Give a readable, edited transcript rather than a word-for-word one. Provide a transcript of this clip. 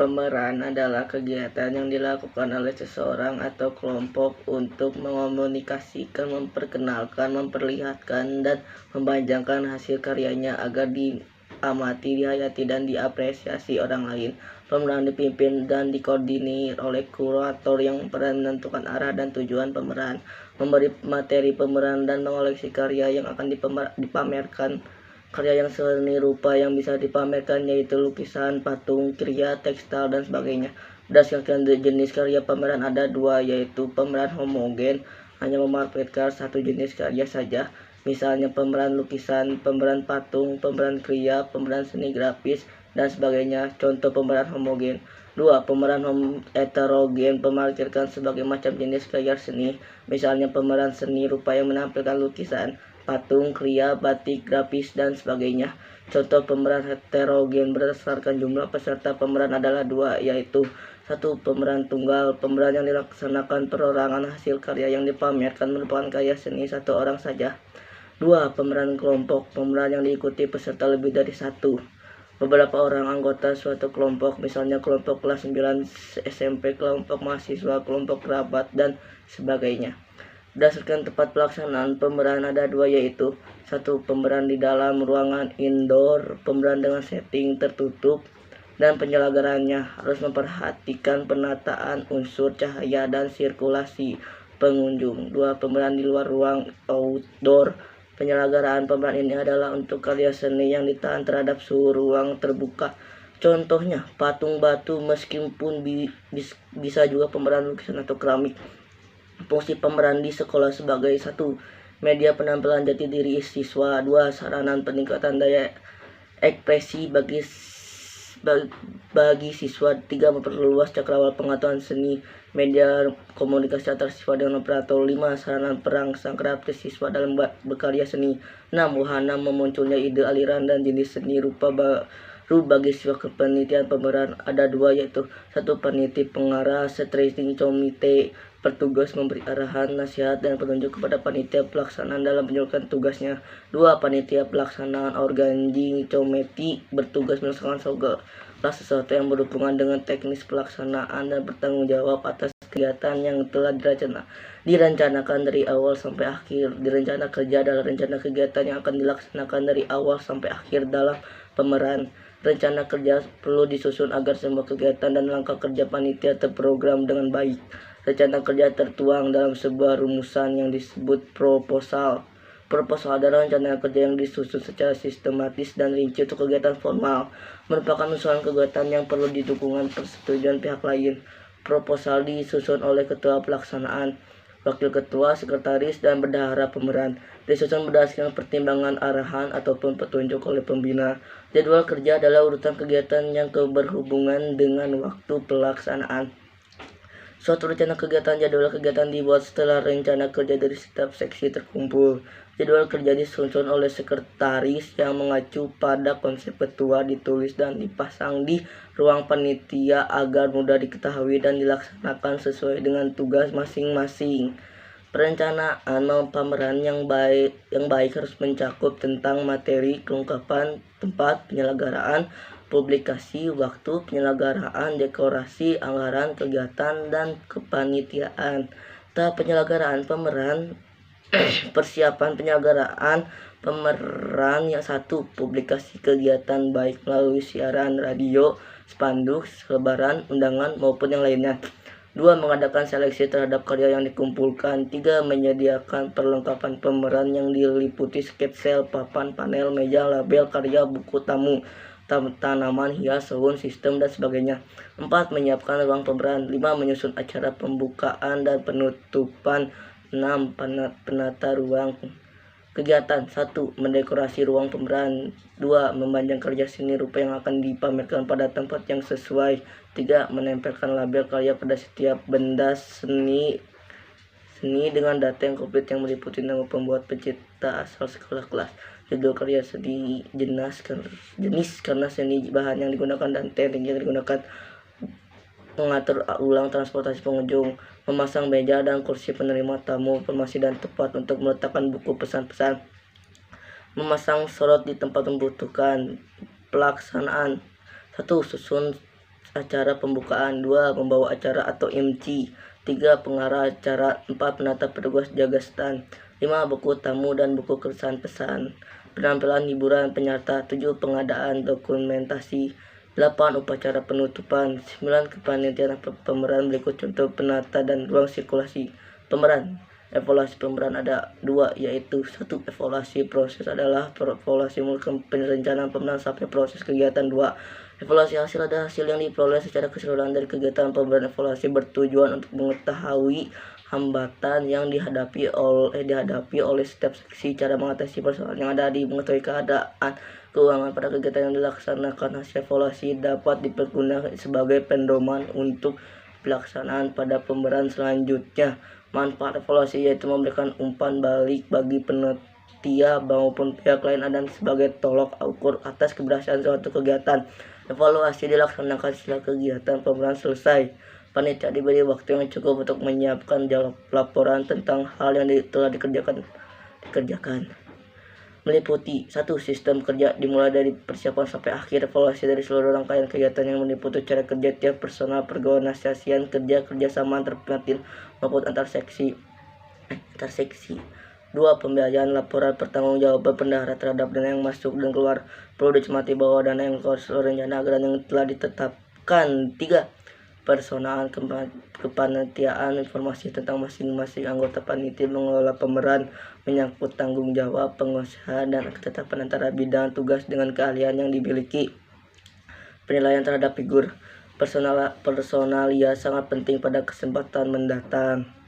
Pemeran adalah kegiatan yang dilakukan oleh seseorang atau kelompok untuk mengomunikasikan, memperkenalkan, memperlihatkan, dan memanjangkan hasil karyanya agar diamati, dihayati, dan diapresiasi orang lain. Pemeran dipimpin dan dikoordinir oleh kurator yang berperan menentukan arah dan tujuan pemeran, memberi materi pemeran, dan mengoleksi karya yang akan dipamerkan. Karya yang seni rupa yang bisa dipamerkan yaitu lukisan, patung, kriya, tekstil, dan sebagainya. Berdasarkan jenis karya pemeran ada dua, yaitu pemeran homogen, hanya memamerkan satu jenis karya saja. Misalnya pemeran lukisan, pemeran patung, pemeran kriya, pemeran seni grafis, dan sebagainya. Contoh pemeran homogen. 2. Pemeran heterogen memamerkan sebagai macam jenis karya seni. Misalnya pemeran seni rupa yang menampilkan lukisan, patung, kriya, batik, grafis, dan sebagainya. Contoh pemeran heterogen berdasarkan jumlah peserta pemeran adalah 2, yaitu 1. Pemeran tunggal, pemeran yang dilaksanakan perorangan hasil karya yang dipamerkan merupakan karya seni satu orang saja. 2. Pemeran kelompok, pemeran yang diikuti peserta lebih dari 1. Beberapa orang anggota suatu kelompok, misalnya kelompok kelas 9 SMP, kelompok mahasiswa, kelompok kerabat, dan sebagainya. Berdasarkan tempat pelaksanaan pemeran ada 2, yaitu 1. Pemeran di dalam ruangan indoor, pemeran dengan setting tertutup, dan penyelenggaranya harus memperhatikan penataan unsur cahaya dan sirkulasi pengunjung. 2. Pemeran di luar ruang outdoor, penyelenggaraan pemeran ini adalah untuk karya seni yang ditahan terhadap suhu ruang terbuka. Contohnya patung batu, meskipun bisa juga pemeran lukisan atau keramik. Fungsi pemeran di sekolah sebagai 1. Media penampilan jati diri siswa. 2. Sarana peningkatan daya ekspresi bagi siswa. 3. Memperluas cakrawala pengetahuan seni media komunikasi antar siswa dengan operator. 5. Sarana perangsang kreatif siswa dalam berkarya seni. 6. Wahana memunculnya ide, aliran, dan jenis seni rupa baru bagi siswa. Kepanitiaan pemeran ada 2, yaitu 1. Panitia pengarah, steering committee, bertugas memberi arahan, nasihat, dan petunjuk kepada panitia pelaksanaan dalam menjalankan tugasnya. 2. Panitia pelaksanaan, organizing committee, bertugas melaksanakan segala sesuatu yang berhubungan dengan teknis pelaksanaan dan bertanggung jawab atas kegiatan yang telah direncanakan dari awal sampai akhir. Rencana kerja adalah rencana kegiatan yang akan dilaksanakan dari awal sampai akhir dalam pemeran. Rencana kerja perlu disusun agar semua kegiatan dan langkah kerja panitia terprogram dengan baik. Rencana kerja tertuang dalam sebuah rumusan yang disebut proposal. Proposal adalah rencana kerja yang disusun secara sistematis dan rinci untuk kegiatan formal, merupakan usulan kegiatan yang perlu dukungan persetujuan pihak lain. Proposal disusun oleh ketua pelaksanaan, wakil ketua, sekretaris, dan bendahara pemeran. Disusun berdasarkan pertimbangan arahan ataupun petunjuk oleh pembina. Jadwal kerja adalah urutan kegiatan yang berhubungan dengan waktu pelaksanaan. Suatu rencana kegiatan. Jadwal kegiatan dibuat setelah rencana kerja dari setiap seksi terkumpul. Jadwal kerja disusun oleh sekretaris yang mengacu pada konsep ketua, ditulis dan dipasang di ruang panitia agar mudah diketahui dan dilaksanakan sesuai dengan tugas masing-masing. Perencanaan pameran yang baik harus mencakup tentang materi, kelengkapan, tempat penyelenggaraan, publikasi, waktu penyelenggaraan, dekorasi, anggaran, kegiatan, dan kepanitiaan. Tahap penyelenggaraan pemeran. Persiapan penyelenggaraan pemeran yang 1. Publikasi kegiatan baik melalui siaran radio, spanduk, selebaran, undangan, maupun yang lainnya. 2. Mengadakan seleksi terhadap karya yang dikumpulkan. 3. Menyediakan perlengkapan pemeran yang diliputi sketsel, papan, panel, meja, label, karya, buku tamu, tanaman hias, sound sistem, dan sebagainya. 4. Menyiapkan ruang pemeran. 5. Menyusun acara pembukaan dan penutupan. 6. Penata ruang kegiatan. 1. Mendekorasi ruang pemeran. 2. Memandang karya seni rupa yang akan dipamerkan pada tempat yang sesuai. 3. Menempelkan label karya pada setiap benda seni dengan data yang komplit yang meliputi nama pembuat, pencipta, asal, sekolah, kelas, judul karya seni, jenis karena seni, bahan yang digunakan, dan teknik yang digunakan. Mengatur ulang transportasi pengunjung, memasang meja dan kursi penerima tamu, informasi dan tempat untuk meletakkan buku pesan-pesan, memasang sorot di tempat membutuhkan. Pelaksanaan. 1. Susun acara pembukaan. 2. Pembawa acara atau MC. 3. Pengarah acara. 4. Penata petugas jaga stand. 5. Buku tamu dan buku kesan pesan. Penampilan hiburan penyerta. 7. Pengadaan dokumentasi. 8. Upacara penutupan. 9. Kepanitiaan pemeran. Berikut contoh penata dan ruang sirkulasi pemeran. Evaluasi pemeran ada 2, yaitu 1. Evaluasi proses adalah evaluasi mulai perencanaan pemeran sampai proses kegiatan. 2. Evaluasi hasil ada hasil yang diperoleh secara keseluruhan dari kegiatan pemeran. Evaluasi bertujuan untuk mengetahui hambatan yang dihadapi oleh setiap seksi, cara mengatasi persoalan yang ada, mengetahui keadaan keuangan pada kegiatan yang dilaksanakan. Hasil evaluasi dapat dipergunakan sebagai pedoman untuk pelaksanaan pada pemeran selanjutnya. Manfaat evaluasi yaitu memberikan umpan balik bagi panitia maupun pihak lain dan sebagai tolok ukur atas keberhasilan suatu kegiatan. Evaluasi dilaksanakan setelah kegiatan pemeran selesai. Panitia diberi waktu yang cukup untuk menyiapkan laporan tentang hal yang telah dikerjakan. Meliputi 1. Sistem kerja dimulai dari persiapan sampai akhir. Evaluasi dari seluruh rangkaian kegiatan yang meliputi cara kerja tiap personal, perorganisasian kerja, kerjasama antar tim maupun antar seksi. 2. Pembiayaan laporan pertanggungjawaban bendahara terhadap dana yang masuk dan keluar. Perlu dicermati bahwa dana yang keluar seluruh rencana anggaran yang telah ditetapkan. 3. Personal kepanitiaan informasi tentang masing-masing anggota panitia mengelola pemeran menyangkut tanggung jawab pengusaha dan ketetapan antara bidang tugas dengan keahlian yang dimiliki. Penilaian terhadap figur personalia sangat penting pada kesempatan mendatang.